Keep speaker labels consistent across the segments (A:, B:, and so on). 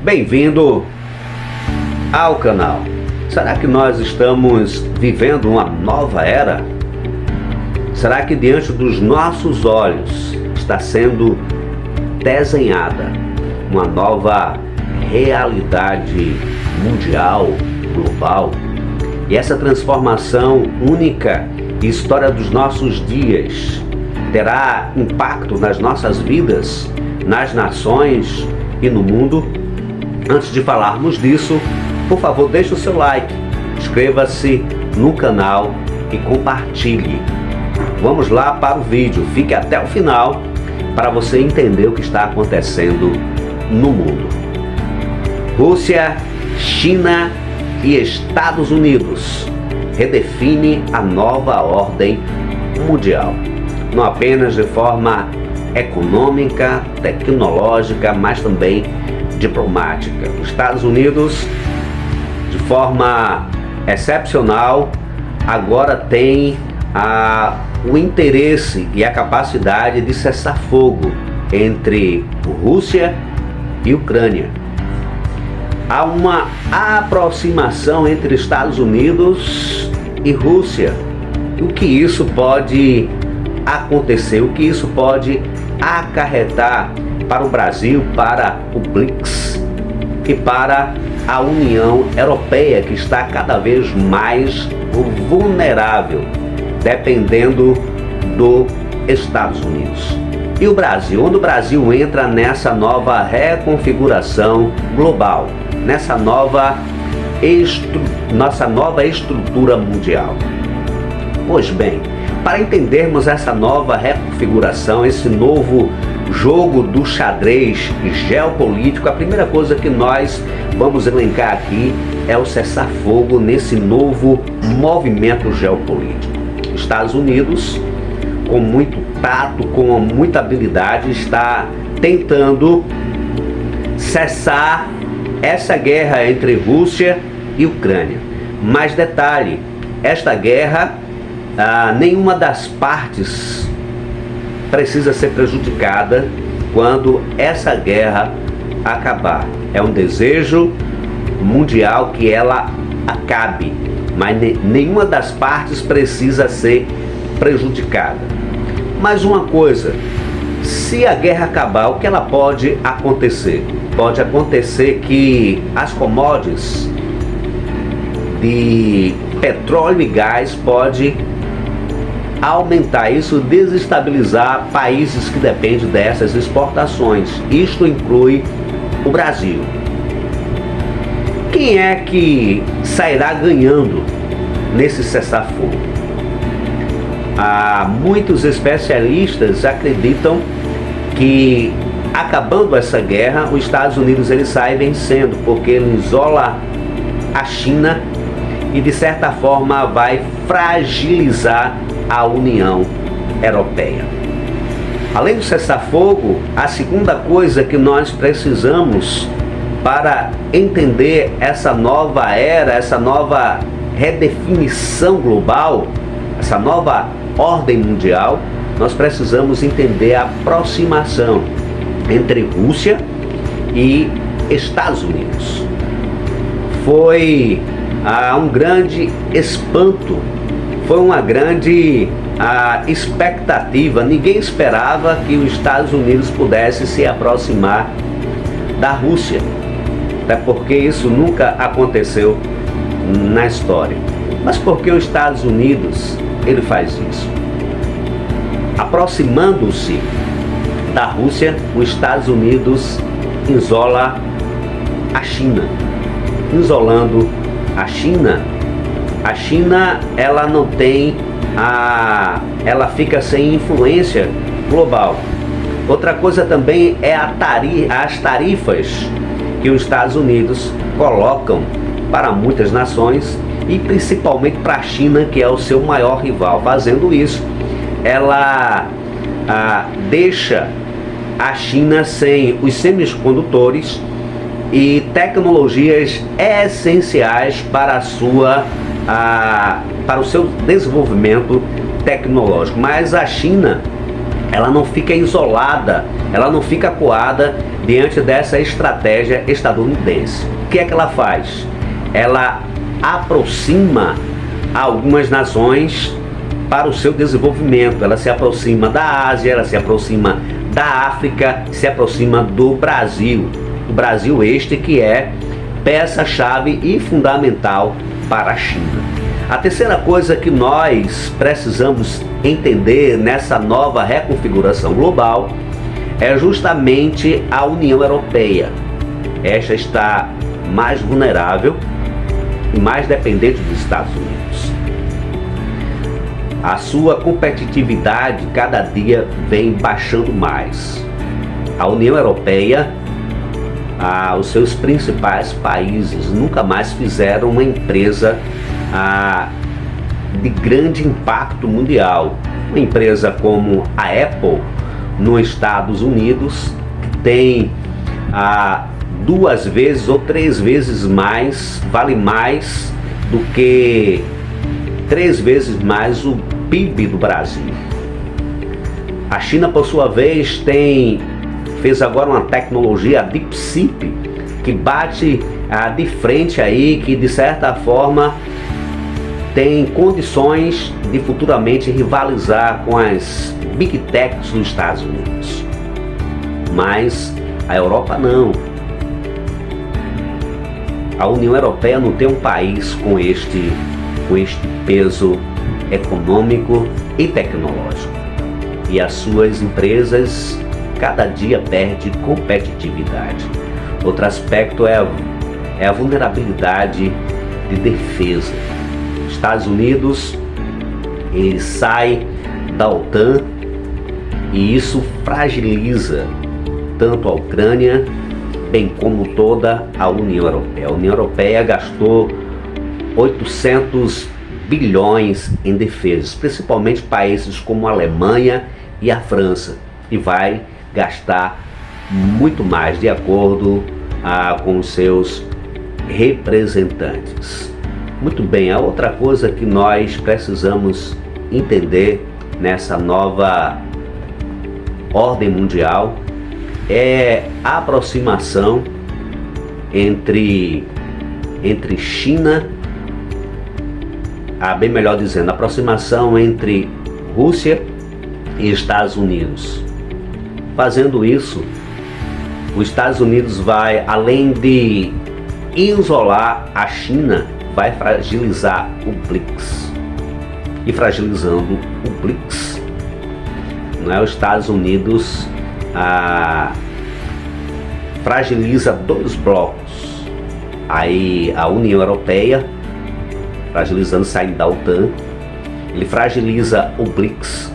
A: Bem-vindo ao canal. Será que nós estamos vivendo uma nova era? Será que diante dos nossos olhos está sendo desenhada uma nova realidade mundial, global? E essa transformação única e história dos nossos dias terá impacto nas nossas vidas, nas nações e no mundo? Antes de falarmos disso, por favor, deixe o seu like, inscreva-se no canal e compartilhe. Vamos lá para o vídeo, fique até o final para você entender o que está acontecendo no mundo. Rússia, China e Estados Unidos redefinem a nova ordem mundial, não apenas de forma econômica, tecnológica, mas também diplomática. Os Estados Unidos, de forma excepcional, agora tem o interesse e a capacidade de cessar fogo entre Rússia e Ucrânia. Há uma aproximação entre Estados Unidos e Rússia. O que isso pode acontecer? O que isso pode acarretar para o Brasil, para o BRICS e para a União Europeia, que está cada vez mais vulnerável, dependendo dos Estados Unidos. E o Brasil? Onde o Brasil entra nessa nova reconfiguração global, nessa nossa nova estrutura mundial? Pois bem, para entendermos essa nova reconfiguração, esse novo jogo do xadrez geopolítico, a primeira coisa que nós vamos elencar aqui é o cessar-fogo nesse novo movimento geopolítico. Estados Unidos, com muito tato, com muita habilidade, está tentando cessar essa guerra entre Rússia e Ucrânia. Mas detalhe, esta guerra, nenhuma das partes precisa ser prejudicada quando essa guerra acabar. É um desejo mundial que ela acabe, mas nenhuma das partes precisa ser prejudicada. Mas uma coisa, se a guerra acabar, o que ela pode acontecer? Pode acontecer que as commodities de petróleo e gás pode aumentar, isso desestabilizar países que dependem dessas exportações. Isto inclui o Brasil. Quem é que sairá ganhando nesse cessar-fogo? Muitos especialistas acreditam que, acabando essa guerra, os Estados Unidos ele sai vencendo, porque ele isola a China e de certa forma vai fragilizar a União Europeia. Além do cessar-fogo, a segunda coisa que nós precisamos para entender essa nova era, essa nova redefinição global, essa nova ordem mundial, nós precisamos entender a aproximação entre Rússia e Estados Unidos. Foi um grande espanto, foi uma grande expectativa. Ninguém esperava que os Estados Unidos pudesse se aproximar da Rússia, até porque isso nunca aconteceu na história. Mas por que os Estados Unidos ele faz isso? Aproximando-se da Rússia, os Estados Unidos isola a China. Isolando a China, ela não tem ela fica sem influência global. Outra coisa também é as tarifas que os Estados Unidos colocam para muitas nações e principalmente para a China, que é o seu maior rival. Fazendo isso, ela deixa a China sem os semicondutores e tecnologias essenciais para o seu desenvolvimento tecnológico. Mas a China ela não fica isolada, ela não fica acuada diante dessa estratégia estadunidense. O que é que ela faz? Ela aproxima algumas nações para o seu desenvolvimento. Ela se aproxima da Ásia, ela se aproxima da África, se aproxima do Brasil. O Brasil este que é peça-chave e fundamental para a China. A terceira coisa que nós precisamos entender nessa nova reconfiguração global é justamente a União Europeia. Esta está mais vulnerável e mais dependente dos Estados Unidos. A sua competitividade cada dia vem baixando mais. A União Europeia, os seus principais países nunca mais fizeram uma empresa de grande impacto mundial. Uma empresa como a Apple nos Estados Unidos, que tem 2 vezes ou 3 vezes mais, vale mais do que 3 vezes mais o PIB do Brasil. A China, por sua vez, fez agora uma tecnologia, a DeepSeek, que bate de frente aí, que de certa forma tem condições de futuramente rivalizar com as Big Techs dos Estados Unidos. Mas a Europa não. A União Europeia não tem um país com este peso econômico e tecnológico. E as suas empresas cada dia perdem competitividade. Outro aspecto é a vulnerabilidade de defesa. Estados Unidos, ele sai da OTAN e isso fragiliza tanto a Ucrânia, bem como toda a União Europeia. A União Europeia gastou 800 bilhões em defesa, principalmente países como a Alemanha e a França, e vai gastar muito mais de acordo com os seus representantes. Muito bem, a outra coisa que nós precisamos entender nessa nova ordem mundial é a aproximação entre China, bem melhor dizendo, a aproximação entre Rússia e Estados Unidos. Fazendo isso, os Estados Unidos vai, além de isolar a China, vai fragilizar o BRICS. E fragilizando o BRICS, os Estados Unidos fragiliza 2 blocos. Aí a União Europeia, fragilizando, saindo da OTAN, ele fragiliza o BRICS,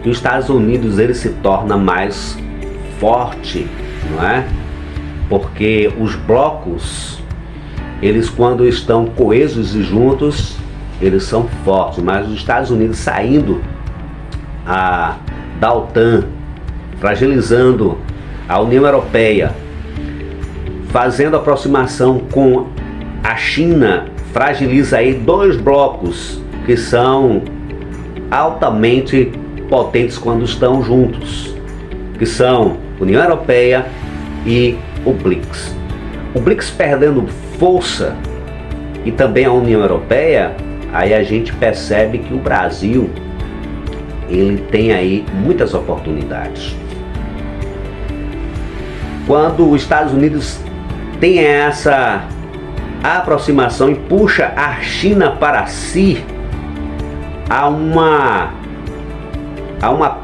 A: e os Estados Unidos ele se torna mais forte, não é? Porque os blocos, eles quando estão coesos e juntos, eles são fortes, mas os Estados Unidos saindo da OTAN, fragilizando a União Europeia, fazendo aproximação com a China, fragiliza aí 2 blocos que são altamente potentes quando estão juntos, que são União Europeia e o BRICS. O BRICS perdendo força e também a União Europeia, aí a gente percebe que o Brasil ele tem aí muitas oportunidades. Quando os Estados Unidos tem essa aproximação e puxa a China para si, há uma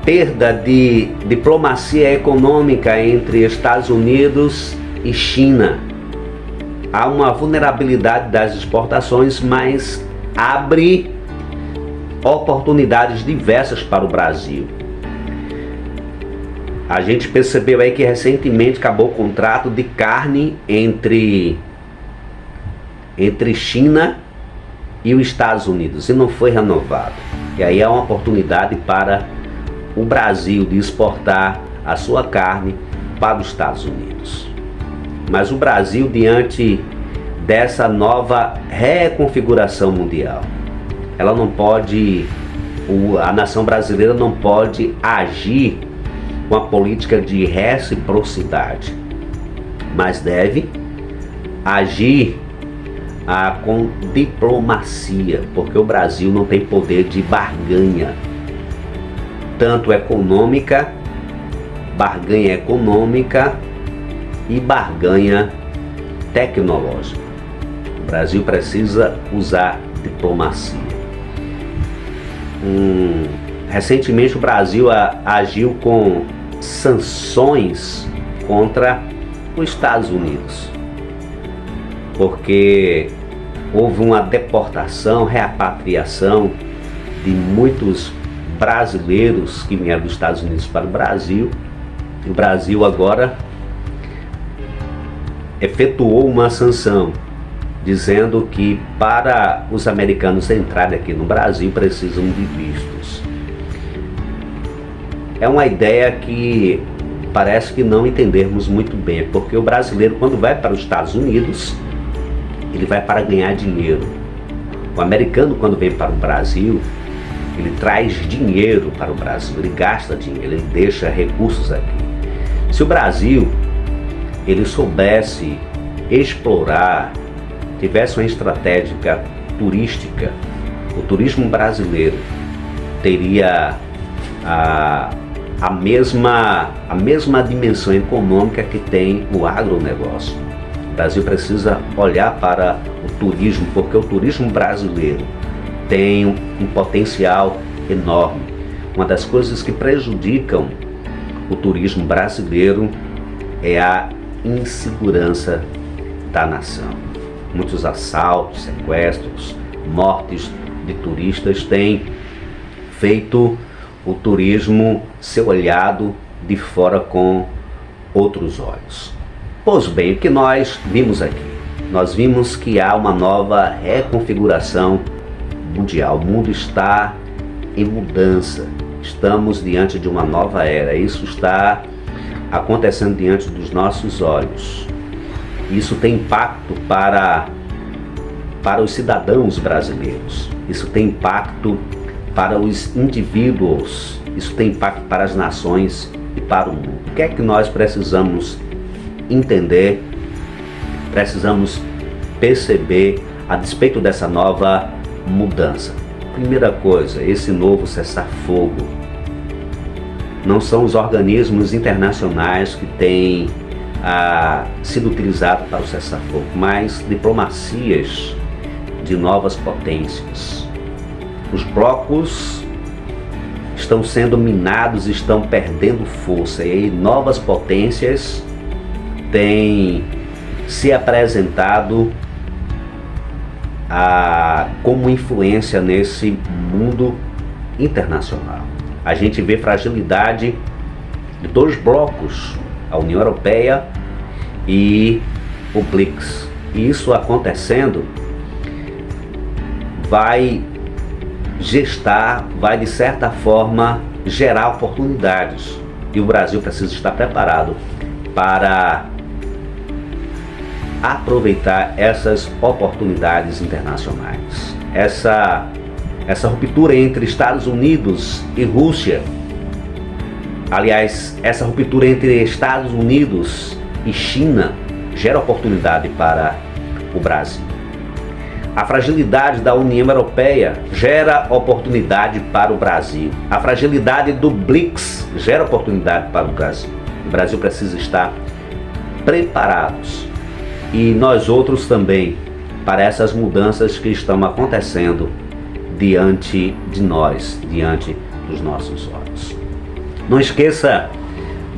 A: perda de diplomacia econômica entre Estados Unidos e China. Há uma vulnerabilidade das exportações, mas abre oportunidades diversas para o Brasil. A gente percebeu aí que recentemente acabou o contrato de carne entre China e os Estados Unidos e não foi renovado. E aí é uma oportunidade para o Brasil de exportar a sua carne para os Estados Unidos. Mas o Brasil, diante dessa nova reconfiguração mundial, ela não pode, a nação brasileira não pode agir com a política de reciprocidade, mas deve agir com diplomacia, porque o Brasil não tem poder de barganha, tanto barganha econômica e barganha tecnológica. O Brasil precisa usar diplomacia. Recentemente o Brasil agiu com sanções contra os Estados Unidos, porque houve uma deportação, repatriação de muitos brasileiros que vieram dos Estados Unidos para o Brasil. E o Brasil agora efetuou uma sanção, dizendo que para os americanos entrarem aqui no Brasil precisam de vistos. É uma ideia que parece que não entendermos muito bem, porque o brasileiro, quando vai para os Estados Unidos, ele vai para ganhar dinheiro. O americano, quando vem para o Brasil, ele traz dinheiro para o Brasil, ele gasta dinheiro, ele deixa recursos aqui. Se o Brasil ele soubesse explorar, tivesse uma estratégia turística, o turismo brasileiro teria a mesma dimensão econômica que tem o agronegócio. O Brasil precisa olhar para o turismo, porque o turismo brasileiro tem um potencial enorme. Uma das coisas que prejudicam o turismo brasileiro é a insegurança da nação. Muitos assaltos, sequestros, mortes de turistas têm feito o turismo ser olhado de fora com outros olhos. Pois bem, o que nós vimos aqui? Nós vimos que há uma nova reconfiguração mundial. O mundo está em mudança. Estamos diante de uma nova era. Isso está acontecendo diante dos nossos olhos. Isso tem impacto para os cidadãos brasileiros. Isso tem impacto para os indivíduos. Isso tem impacto para as nações e para o mundo. O que é que nós precisamos entender? Precisamos perceber a despeito dessa nova mudança. Primeira coisa, esse novo cessar-fogo não são os organismos internacionais que têm sido utilizados para o cessar-fogo, mas diplomacias de novas potências. Os blocos estão sendo minados, estão perdendo força, e aí novas potências têm se apresentado como influência nesse mundo internacional. A gente vê fragilidade de dois blocos, a União Europeia e o BRICS. E isso acontecendo vai de certa forma gerar oportunidades, e o Brasil precisa estar preparado para aproveitar essas oportunidades internacionais. Essa ruptura entre Estados Unidos e Rússia, aliás, essa ruptura entre Estados Unidos e China gera oportunidade para o Brasil. A fragilidade da União Europeia gera oportunidade para o Brasil. A fragilidade do BRICS gera oportunidade para o Brasil. O Brasil precisa estar preparados, e nós outros também, para essas mudanças que estão acontecendo diante de nós, diante dos nossos olhos. Não esqueça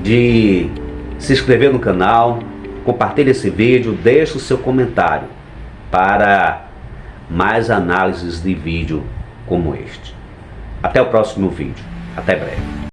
A: de se inscrever no canal, compartilhe esse vídeo, deixe o seu comentário para mais análises de vídeo como este. Até o próximo vídeo. Até breve.